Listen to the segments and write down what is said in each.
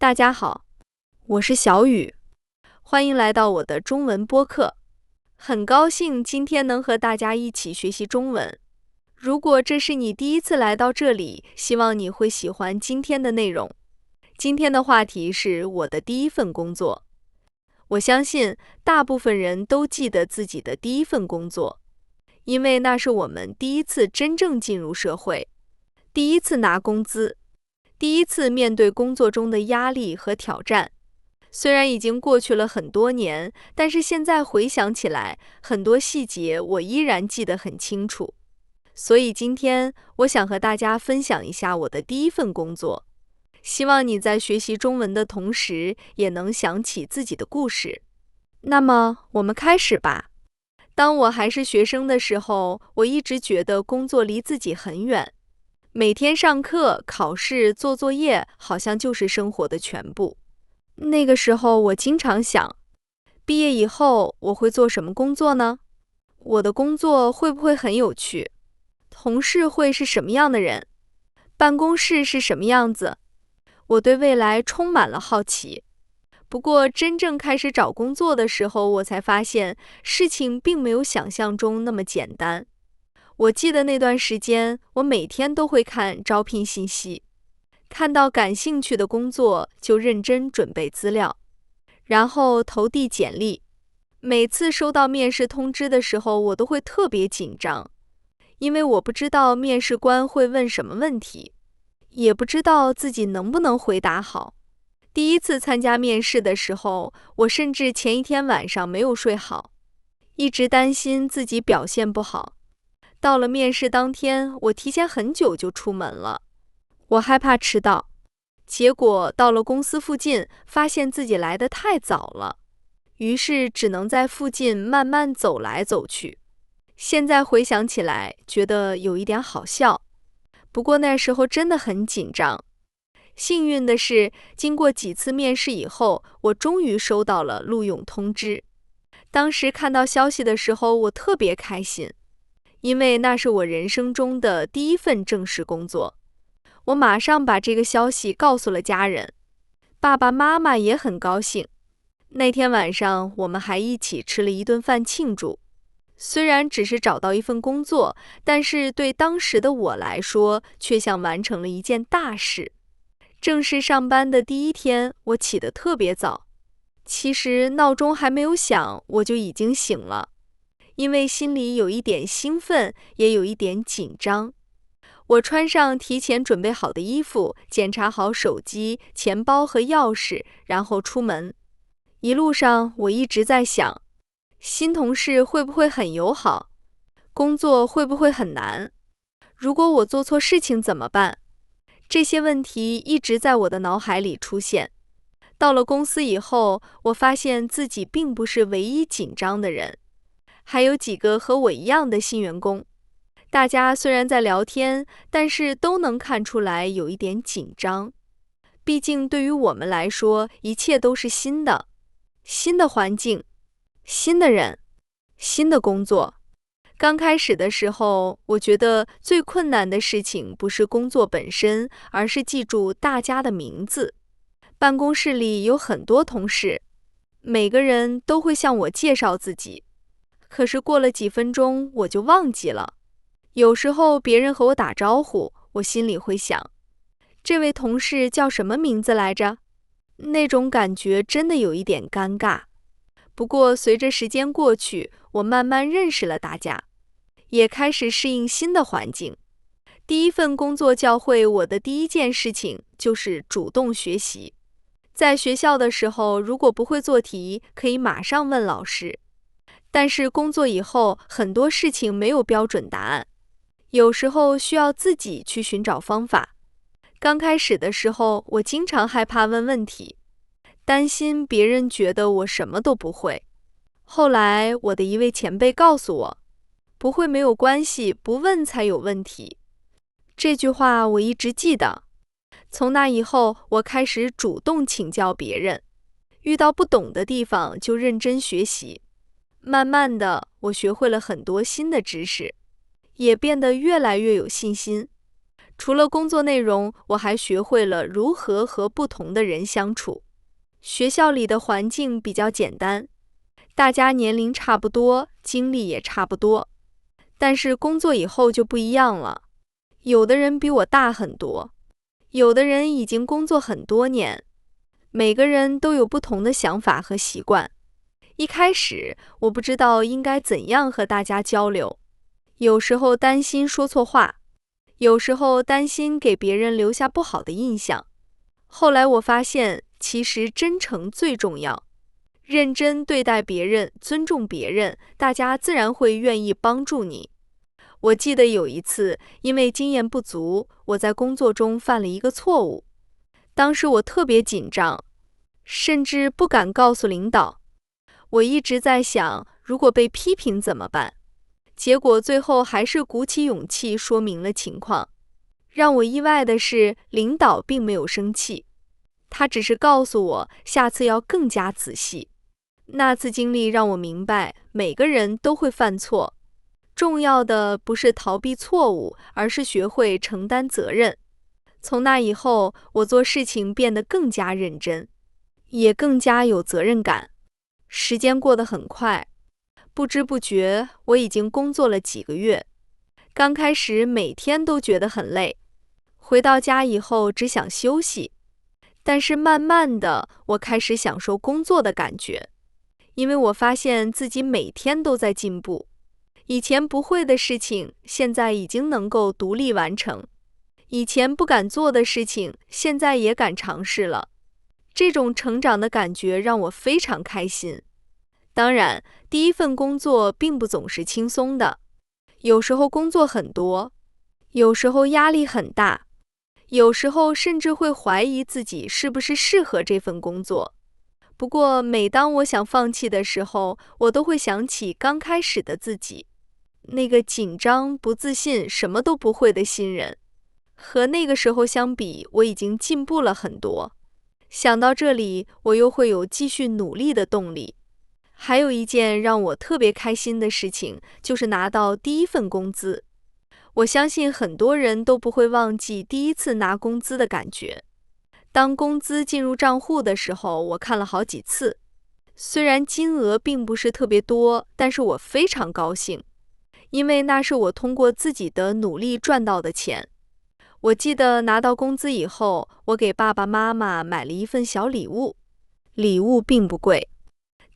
大家好，我是小雨，欢迎来到我的中文播客。很高兴今天能和大家一起学习中文。如果这是你第一次来到这里，希望你会喜欢今天的内容。今天的话题是我的第一份工作。我相信大部分人都记得自己的第一份工作，因为那是我们第一次真正进入社会，第一次拿工资，第一次面对工作中的压力和挑战。虽然已经过去了很多年，但是现在回想起来，很多细节我依然记得很清楚。所以今天我想和大家分享一下我的第一份工作，希望你在学习中文的同时，也能想起自己的故事。那么我们开始吧。当我还是学生的时候，我一直觉得工作离自己很远。每天上课、考试、做作业，好像就是生活的全部。那个时候我经常想，毕业以后我会做什么工作呢？我的工作会不会很有趣？同事会是什么样的人？办公室是什么样子？我对未来充满了好奇。不过真正开始找工作的时候，我才发现事情并没有想象中那么简单。我记得那段时间，我每天都会看招聘信息，看到感兴趣的工作就认真准备资料，然后投递简历。每次收到面试通知的时候，我都会特别紧张，因为我不知道面试官会问什么问题，也不知道自己能不能回答好。第一次参加面试的时候，我甚至前一天晚上没有睡好，一直担心自己表现不好。到了面试当天，我提前很久就出门了，我害怕迟到。结果到了公司附近，发现自己来得太早了，于是只能在附近慢慢走来走去。现在回想起来，觉得有一点好笑，不过那时候真的很紧张。幸运的是，经过几次面试以后，我终于收到了录用通知。当时看到消息的时候，我特别开心，因为那是我人生中的第一份正式工作。我马上把这个消息告诉了家人，爸爸妈妈也很高兴。那天晚上，我们还一起吃了一顿饭庆祝。虽然只是找到一份工作，但是对当时的我来说，却像完成了一件大事。正式上班的第一天，我起得特别早，其实闹钟还没有响，我就已经醒了，因为心里有一点兴奋，也有一点紧张。我穿上提前准备好的衣服，检查好手机、钱包和钥匙，然后出门。一路上我一直在想，新同事会不会很友好？工作会不会很难？如果我做错事情怎么办？这些问题一直在我的脑海里出现。到了公司以后，我发现自己并不是唯一紧张的人，还有几个和我一样的新员工。大家虽然在聊天，但是都能看出来有一点紧张。毕竟对于我们来说，一切都是新的，新的环境，新的人，新的工作。刚开始的时候，我觉得最困难的事情不是工作本身，而是记住大家的名字。办公室里有很多同事，每个人都会向我介绍自己，可是过了几分钟我就忘记了。有时候别人和我打招呼，我心里会想，这位同事叫什么名字来着？那种感觉真的有一点尴尬。不过随着时间过去，我慢慢认识了大家，也开始适应新的环境。第一份工作教会我的第一件事情就是主动学习。在学校的时候，如果不会做题，可以马上问老师。但是工作以后，很多事情没有标准答案，有时候需要自己去寻找方法。刚开始的时候，我经常害怕问问题，担心别人觉得我什么都不会。后来我的一位前辈告诉我，不会没有关系，不问才有问题。这句话我一直记得。从那以后，我开始主动请教别人，遇到不懂的地方就认真学习。慢慢的，我学会了很多新的知识，也变得越来越有信心。除了工作内容，我还学会了如何和不同的人相处。学校里的环境比较简单，大家年龄差不多，经历也差不多。但是工作以后就不一样了，有的人比我大很多，有的人已经工作很多年，每个人都有不同的想法和习惯。一开始我不知道应该怎样和大家交流，有时候担心说错话，有时候担心给别人留下不好的印象。后来我发现，其实真诚最重要，认真对待别人，尊重别人，大家自然会愿意帮助你。我记得有一次，因为经验不足，我在工作中犯了一个错误。当时我特别紧张，甚至不敢告诉领导。我一直在想，如果被批评怎么办？结果最后还是鼓起勇气说明了情况。让我意外的是，领导并没有生气，他只是告诉我下次要更加仔细。那次经历让我明白，每个人都会犯错，重要的不是逃避错误，而是学会承担责任。从那以后，我做事情变得更加认真，也更加有责任感。时间过得很快，不知不觉我已经工作了几个月。刚开始每天都觉得很累，回到家以后只想休息。但是慢慢的，我开始享受工作的感觉，因为我发现自己每天都在进步。以前不会的事情，现在已经能够独立完成；以前不敢做的事情，现在也敢尝试了。这种成长的感觉让我非常开心。当然，第一份工作并不总是轻松的，有时候工作很多，有时候压力很大，有时候甚至会怀疑自己是不是适合这份工作。不过，每当我想放弃的时候，我都会想起刚开始的自己，那个紧张、不自信、什么都不会的新人。和那个时候相比，我已经进步了很多。想到这里，我又会有继续努力的动力。还有一件让我特别开心的事情，就是拿到第一份工资。我相信很多人都不会忘记第一次拿工资的感觉。当工资进入账户的时候，我看了好几次。虽然金额并不是特别多，但是我非常高兴，因为那是我通过自己的努力赚到的钱。我记得拿到工资以后，我给爸爸妈妈买了一份小礼物，礼物并不贵，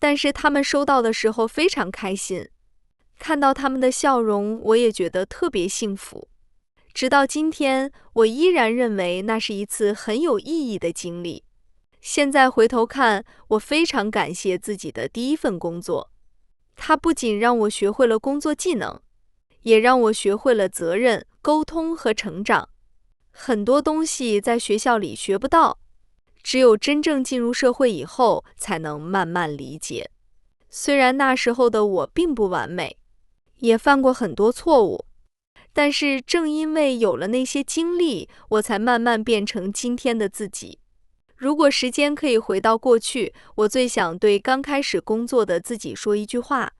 但是他们收到的时候非常开心。看到他们的笑容，我也觉得特别幸福。直到今天，我依然认为那是一次很有意义的经历。现在回头看，我非常感谢自己的第一份工作。它不仅让我学会了工作技能，也让我学会了责任、沟通和成长。很多东西在学校里学不到，只有真正进入社会以后才能慢慢理解。虽然那时候的我并不完美，也犯过很多错误，但是正因为有了那些经历，我才慢慢变成今天的自己。如果时间可以回到过去，我最想对刚开始工作的自己说一句话：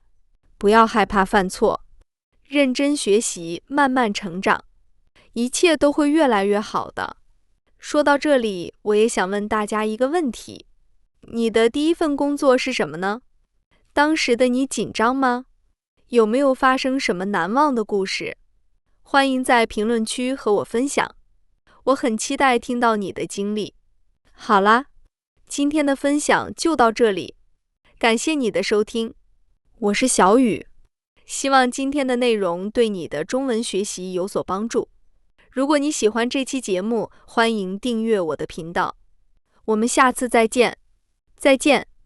不要害怕犯错，认真学习，慢慢成长，一切都会越来越好的。说到这里，我也想问大家一个问题：你的第一份工作是什么呢？当时的你紧张吗？有没有发生什么难忘的故事？欢迎在评论区和我分享，我很期待听到你的经历。好啦，今天的分享就到这里，感谢你的收听，我是小雨，希望今天的内容对你的中文学习有所帮助。如果你喜欢这期节目，欢迎订阅我的频道。我们下次再见。再见。